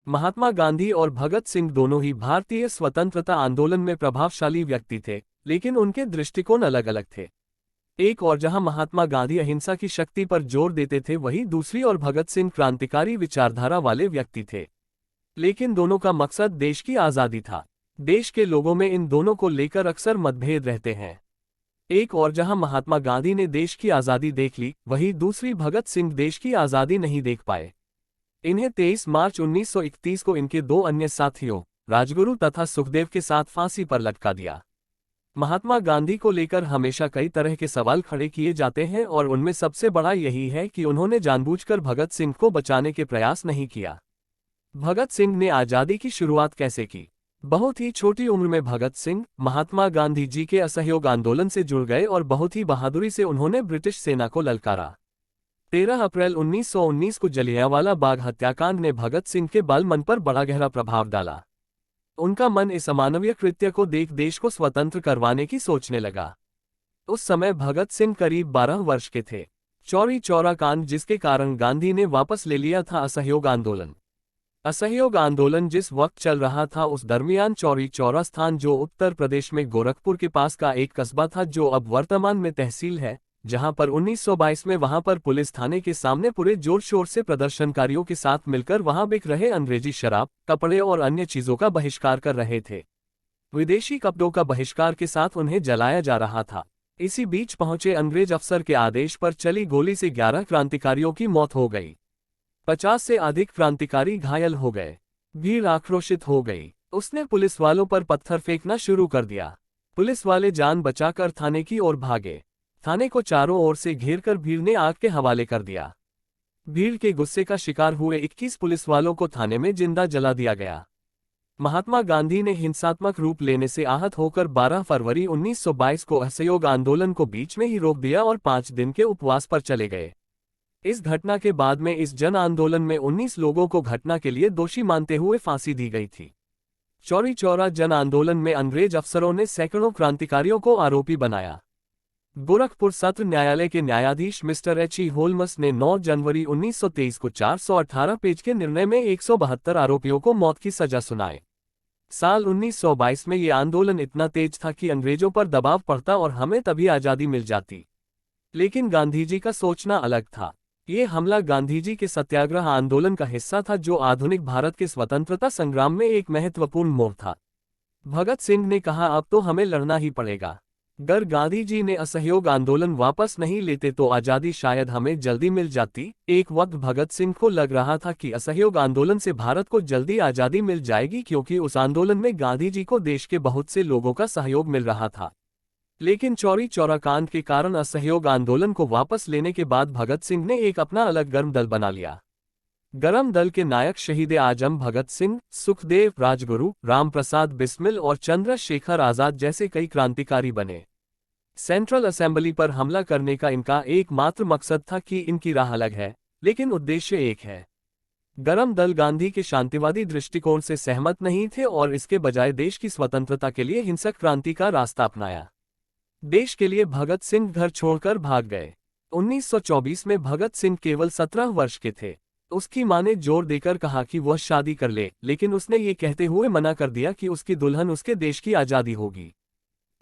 महात्मा गांधी और भगत सिंह दोनों ही भारतीय स्वतंत्रता आंदोलन में प्रभावशाली व्यक्ति थे, लेकिन उनके दृष्टिकोण अलग अलग थे। एक और जहां महात्मा गांधी अहिंसा की शक्ति पर जोर देते थे, वहीं दूसरी ओर भगत सिंह क्रांतिकारी विचारधारा वाले व्यक्ति थे। लेकिन दोनों का मकसद देश की आज़ादी था। देश के लोगों में इन दोनों को लेकर अक्सर मतभेद रहते हैं। एक और जहां महात्मा गांधी ने देश की आज़ादी देख ली, वहीं दूसरी भगत सिंह देश की आज़ादी नहीं देख पाए। इन्हें 23 मार्च 1931 को इनके दो अन्य साथियों राजगुरु तथा सुखदेव के साथ फांसी पर लटका दिया। महात्मा गांधी को लेकर हमेशा कई तरह के सवाल खड़े किए जाते हैं और उनमें सबसे बड़ा यही है कि उन्होंने जानबूझकर भगत सिंह को बचाने के प्रयास नहीं किया। भगत सिंह ने आज़ादी की शुरुआत कैसे की? बहुत ही छोटी उम्र में भगत सिंह महात्मा गांधी जी के असहयोग आंदोलन से जुड़ गए और बहुत ही बहादुरी से उन्होंने ब्रिटिश सेना को ललकारा। 13 अप्रैल 1919 को जलियांवाला बाग हत्याकांड ने भगत सिंह के बाल मन पर बड़ा गहरा प्रभाव डाला। उनका मन इस अमानवीय कृत्य को देख देश को स्वतंत्र करवाने की सोचने लगा। उस समय भगत सिंह करीब 12 वर्ष के थे। चौरी चौरा कांड, जिसके कारण गांधी ने वापस ले लिया था असहयोग आंदोलन। असहयोग आंदोलन जिस वक्त चल रहा था, उस दरमियान चौरी चौरा स्थान, जो उत्तर प्रदेश में गोरखपुर के पास का एक कस्बा था, जो अब वर्तमान में तहसील है, जहां पर 1922 में वहां पर पुलिस थाने के सामने पूरे जोर शोर से प्रदर्शनकारियों के साथ मिलकर वहां बिक रहे अंग्रेजी शराब, कपड़े और अन्य चीजों का बहिष्कार कर रहे थे। विदेशी कपड़ों का बहिष्कार के साथ उन्हें जलाया जा रहा था। इसी बीच पहुंचे अंग्रेज अफसर के आदेश पर चली गोली से 11 क्रांतिकारियों की मौत हो गई। 50 से अधिक क्रांतिकारी घायल हो गए। भीड़ आक्रोशित हो गई। उसने पुलिस वालों पर पत्थर फेंकना शुरू कर दिया। पुलिस वाले जान बचाकर थाने की ओर भागे। थाने को चारों ओर से घेरकर भीड़ ने आग के हवाले कर दिया। भीड़ के गुस्से का शिकार हुए 21 पुलिस वालों को थाने में जिंदा जला दिया गया। महात्मा गांधी ने हिंसात्मक रूप लेने से आहत होकर 12 फरवरी 1922 को असहयोग आंदोलन को बीच में ही रोक दिया और 5 दिन के उपवास पर चले गए। इस घटना के बाद में इस जन आंदोलन में 19 लोगों को घटना के लिए दोषी मानते हुए फांसी दी गई थी। चौरी चौरा जन आंदोलन में अंग्रेज अफसरों ने सैकड़ों क्रांतिकारियों को आरोपी बनाया। गोरखपुर सत्र न्यायालय के न्यायाधीश मिस्टर H.E. होल्मस ने 9 जनवरी 1923 को 418 पेज के निर्णय में 172 आरोपियों को मौत की सजा सुनाए। साल 1922 में ये आंदोलन इतना तेज था कि अंग्रेजों पर दबाव पड़ता और हमें तभी आज़ादी मिल जाती। लेकिन गांधीजी का सोचना अलग था। ये हमला गांधीजी के सत्याग्रह आंदोलन का हिस्सा था, जो आधुनिक भारत के स्वतंत्रता संग्राम में एक महत्वपूर्ण मोड़ था। भगत सिंह ने कहा, अब तो हमें लड़ना ही पड़ेगा। अगर गांधी जी ने असहयोग आंदोलन वापस नहीं लेते तो आज़ादी शायद हमें जल्दी मिल जाती। एक वक्त भगत सिंह को लग रहा था कि असहयोग आंदोलन से भारत को जल्दी आज़ादी मिल जाएगी, क्योंकि उस आंदोलन में गांधी जी को देश के बहुत से लोगों का सहयोग मिल रहा था। लेकिन चौरी चौरा कांड के कारण असहयोग आंदोलन को वापस लेने के बाद भगत सिंह ने एक अपना अलग गर्म दल बना लिया। गर्म दल के नायक शहीद आजम भगत सिंह, सुखदेव, राजगुरु, रामप्रसाद बिस्मिल और चंद्रशेखर आजाद जैसे कई क्रांतिकारी बने। सेंट्रल असेंबली पर हमला करने का इनका एकमात्र मकसद था कि इनकी राह अलग है, लेकिन उद्देश्य एक है। गर्म दल गांधी के शांतिवादी दृष्टिकोण से सहमत नहीं थे और इसके बजाय देश की स्वतंत्रता के लिए हिंसक क्रांति का रास्ता अपनाया। देश के लिए भगत सिंह घर छोड़कर भाग गए। 1924 में भगत सिंह केवल 17 वर्ष के थे। उसकी मां ने जोर देकर कहा कि वह शादी कर ले, लेकिन उसने ये कहते हुए मना कर दिया कि उसकी दुल्हन उसके देश की आज़ादी होगी।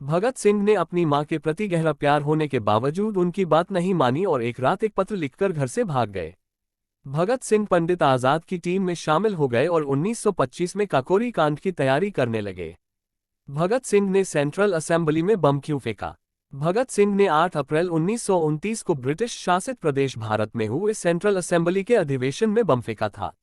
भगत सिंह ने अपनी मां के प्रति गहरा प्यार होने के बावजूद उनकी बात नहीं मानी और एक रात एक पत्र लिखकर घर से भाग गए। भगत सिंह पंडित आजाद की टीम में शामिल हो गए और 1925 में काकोरी कांड की तैयारी करने लगे। भगत सिंह ने सेंट्रल असेंबली में बम क्यों फेंका? भगत सिंह ने 8 अप्रैल 1929 को ब्रिटिश शासित प्रदेश भारत में हुए सेंट्रल असेंबली के अधिवेशन में बम फेंका था।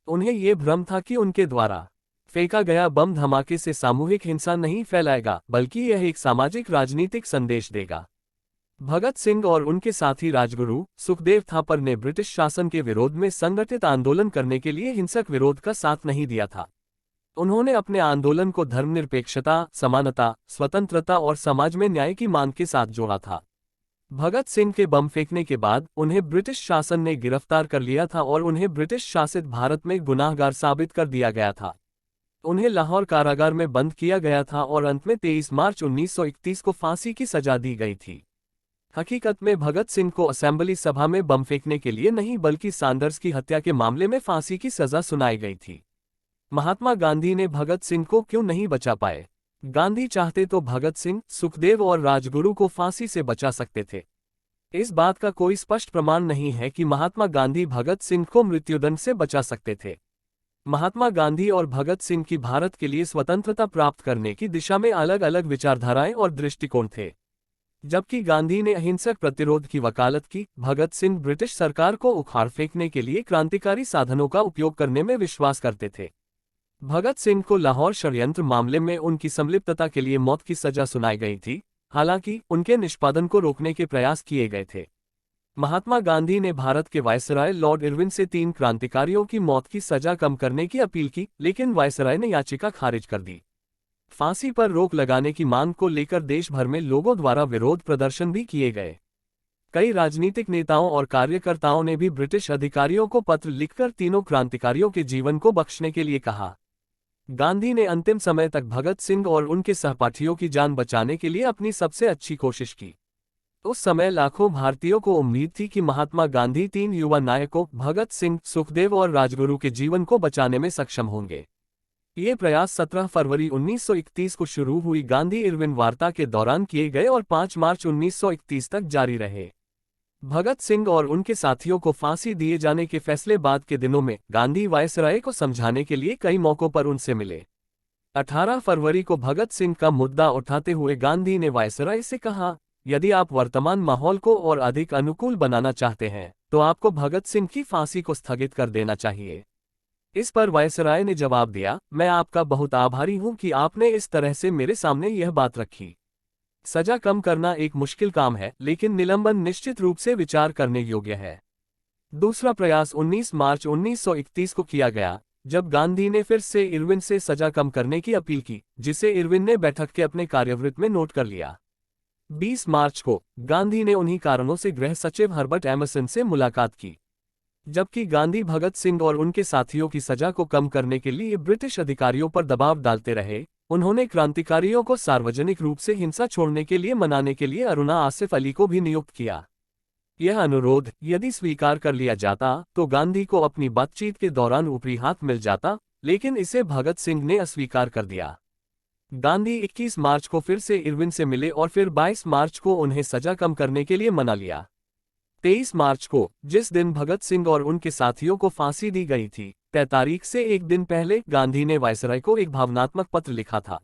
उन्हें ये भ्रम था कि उनके द्वारा फेंका गया बम धमाके से सामूहिक हिंसा नहीं फैलाएगा, बल्कि यह एक सामाजिक राजनीतिक संदेश देगा। भगत सिंह और उनके साथी राजगुरु, सुखदेव थापर ने ब्रिटिश शासन के विरोध में संगठित आंदोलन करने के लिए हिंसक विरोध का साथ नहीं दिया था। उन्होंने अपने आंदोलन को धर्मनिरपेक्षता, समानता, स्वतंत्रता और समाज में न्याय की मांग के साथ जोड़ा था। भगत सिंह के बम फेंकने के बाद उन्हें ब्रिटिश शासन ने गिरफ्तार कर लिया था और उन्हें ब्रिटिश शासित भारत में गुनाहगार साबित कर दिया गया था। उन्हें लाहौर कारागार में बंद किया गया था और अंत में 23 मार्च 1931 को फांसी की सजा दी गई थी। हकीकत में भगत सिंह को असेंबली सभा में बम फेंकने के लिए नहीं, बल्कि सैंडर्स की हत्या के मामले में फांसी की सजा सुनाई गई थी। महात्मा गांधी ने भगत सिंह को क्यों नहीं बचा पाए? गांधी चाहते तो भगत सिंह, सुखदेव और राजगुरु को फांसी से बचा सकते थे। इस बात का कोई स्पष्ट प्रमाण नहीं है कि महात्मा गांधी भगत सिंह को मृत्युदंड से बचा सकते थे। महात्मा गांधी और भगत सिंह की भारत के लिए स्वतंत्रता प्राप्त करने की दिशा में अलग अलग विचारधाराएं और दृष्टिकोण थे। जबकि गांधी ने अहिंसक प्रतिरोध की वकालत की, भगत सिंह ब्रिटिश सरकार को उखाड़ फेंकने के लिए क्रांतिकारी साधनों का उपयोग करने में विश्वास करते थे। भगत सिंह को लाहौर षड्यंत्र मामले में उनकी संलिप्तता के लिए मौत की सजा सुनाई गई थी, हालांकि उनके निष्पादन को रोकने के प्रयास किए गए थे। महात्मा गांधी ने भारत के वायसराय लॉर्ड इरविन से 3 क्रांतिकारियों की मौत की सजा कम करने की अपील की, लेकिन वायसराय ने याचिका खारिज कर दी। फांसी पर रोक लगाने की मांग को लेकर देश भर में लोगों द्वारा विरोध प्रदर्शन भी किए गए। कई राजनीतिक नेताओं और कार्यकर्ताओं ने भी ब्रिटिश अधिकारियों को पत्र लिखकर तीनों क्रांतिकारियों के जीवन को बख्शने के लिए कहा। गांधी ने अंतिम समय तक भगत सिंह और उनके सहपाठियों की जान बचाने के लिए अपनी सबसे अच्छी कोशिश की। उस समय लाखों भारतीयों को उम्मीद थी कि महात्मा गांधी 3 युवा नायकों भगत सिंह, सुखदेव और राजगुरु के जीवन को बचाने में सक्षम होंगे। ये प्रयास 17 फरवरी 1931 को शुरू हुई गांधी इरविन वार्ता के दौरान किए गए और 5 मार्च 1931 तक जारी रहे। भगत सिंह और उनके साथियों को फांसी दिए जाने के फैसले बाद के दिनों में गांधी वायसराय को समझाने के लिए कई मौकों पर उनसे मिले। 18 फरवरी को भगत सिंह का मुद्दा उठाते हुए गांधी ने वायसराय से कहा, यदि आप वर्तमान माहौल को और अधिक अनुकूल बनाना चाहते हैं तो आपको भगत सिंह की फांसी को स्थगित कर देना चाहिए। इस पर वायसराय ने जवाब दिया, मैं आपका बहुत आभारी हूं कि आपने इस तरह से मेरे सामने यह बात रखी। सजा कम करना एक मुश्किल काम है, लेकिन निलंबन निश्चित रूप से विचार करने योग्य है। दूसरा प्रयास 19 मार्च 1931 को किया गया, जब गांधी ने फिर से इरविन से सजा कम करने की अपील की, जिसे इरविन ने बैठक के अपने कार्यवृत्त में नोट कर लिया। 20 मार्च को गांधी ने उन्हीं कारणों से गृह सचिव हर्बर्ट एमर्सन से मुलाकात की। जबकि गांधी भगत सिंह और उनके साथियों की सजा को कम करने के लिए ब्रिटिश अधिकारियों पर दबाव डालते रहे, उन्होंने क्रांतिकारियों को सार्वजनिक रूप से हिंसा छोड़ने के लिए मनाने के लिए अरुणा आसिफ अली को भी नियुक्त किया। यह अनुरोध यदि स्वीकार कर लिया जाता तो गांधी को अपनी बातचीत के दौरान ऊपरी हाथ मिल जाता, लेकिन इसे भगत सिंह ने अस्वीकार कर दिया। गांधी 21 मार्च को फिर से इरविन से मिले और फिर 22 मार्च को उन्हें सजा कम करने के लिए मना लिया। 23 मार्च को, जिस दिन भगत सिंह और उनके साथियों को फांसी दी गई थी, तय तारीख से एक दिन पहले गांधी ने वायसराय को एक भावनात्मक पत्र लिखा था।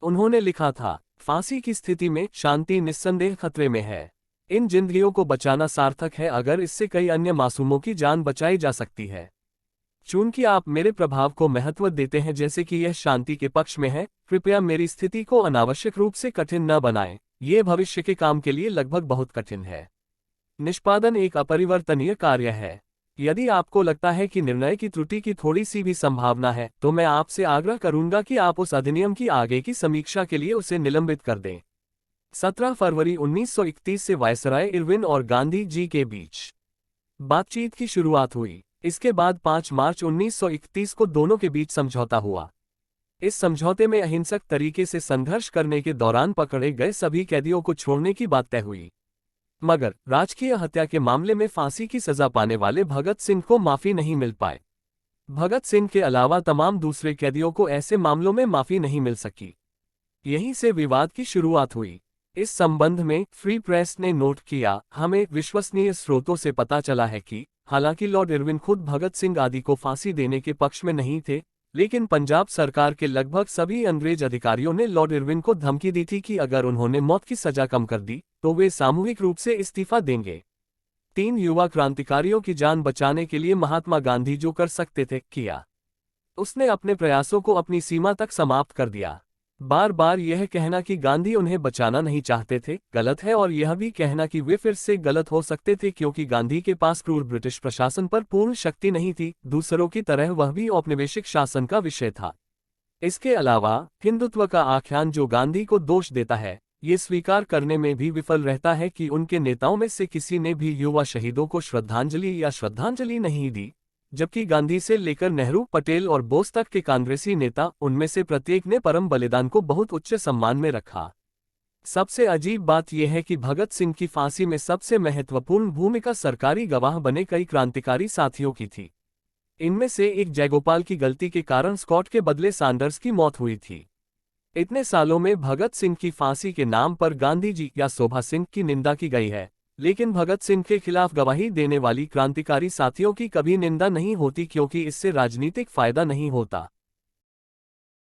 उन्होंने लिखा था, फांसी की स्थिति में शांति निस्संदेह खतरे में है। इन जिंदगियों को बचाना सार्थक है अगर इससे कई अन्य मासूमों की जान बचाई जा सकती है। चूंकि आप मेरे प्रभाव को महत्व देते हैं जैसे कि यह शांति के पक्ष में है, कृपया मेरी स्थिति को अनावश्यक रूप से कठिन न बनाएं। ये भविष्य के काम के लिए लगभग बहुत कठिन है। निष्पादन एक अपरिवर्तनीय कार्य है। यदि आपको लगता है कि निर्णय की त्रुटि की थोड़ी सी भी संभावना है, तो मैं आपसे आग्रह करूंगा कि आप उस अधिनियम की आगे की समीक्षा के लिए उसे निलंबित कर दें। 17 फरवरी 1931 से वायसराय इरविन और गांधी जी के बीच बातचीत की शुरुआत हुई। इसके बाद 5 मार्च 1931 को दोनों के बीच समझौता हुआ। इस समझौते में अहिंसक तरीके से संघर्ष करने के दौरान पकड़े गए सभी कैदियों को छोड़ने की बात तय हुई, मगर राजकीय हत्या के मामले में फांसी की सजा पाने वाले भगत सिंह को माफी नहीं मिल पाए। भगत सिंह के अलावा तमाम दूसरे कैदियों को ऐसे मामलों में माफी नहीं मिल सकी। यहीं से विवाद की शुरुआत हुई। इस संबंध में फ्री प्रेस ने नोट किया, हमें विश्वसनीय स्रोतों से पता चला है कि हालांकि लॉर्ड इरविन खुद भगत सिंह आदि को फांसी देने के पक्ष में नहीं थे, लेकिन पंजाब सरकार के लगभग सभी अंग्रेज अधिकारियों ने लॉर्ड इरविन को धमकी दी थी कि अगर उन्होंने मौत की सजा कम कर दी तो वे सामूहिक रूप से इस्तीफा देंगे। 3 युवा क्रांतिकारियों की जान बचाने के लिए महात्मा गांधी जो कर सकते थे, किया। उसने अपने प्रयासों को अपनी सीमा तक समाप्त कर दिया। बार बार यह कहना कि गांधी उन्हें बचाना नहीं चाहते थे गलत है, और यह भी कहना कि वे फिर से गलत हो सकते थे क्योंकि गांधी के पास क्रूर ब्रिटिश प्रशासन पर पूर्ण शक्ति नहीं थी। दूसरों की तरह वह भी औपनिवेशिक शासन का विषय था। इसके अलावा हिंदुत्व का आख्यान जो गांधी को दोष देता है, ये स्वीकार करने में भी विफल रहता है कि उनके नेताओं में से किसी ने भी युवा शहीदों को श्रद्धांजलि नहीं दी, जबकि गांधी से लेकर नेहरू, पटेल और बोस तक के कांग्रेसी नेता, उनमें से प्रत्येक ने परम बलिदान को बहुत उच्च सम्मान में रखा। सबसे अजीब बात यह है कि भगत सिंह की फांसी में सबसे महत्वपूर्ण भूमिका सरकारी गवाह बने कई क्रांतिकारी साथियों की थी। इनमें से एक जयगोपाल की गलती के कारण स्कॉट के बदले सैंडर्स की मौत हुई थी। इतने सालों में भगत सिंह की फांसी के नाम पर गांधी जी या शोभा सिंह की निंदा की गई है, लेकिन भगत सिंह के खिलाफ गवाही देने वाली क्रांतिकारी साथियों की कभी निंदा नहीं होती, क्योंकि इससे राजनीतिक फायदा नहीं होता।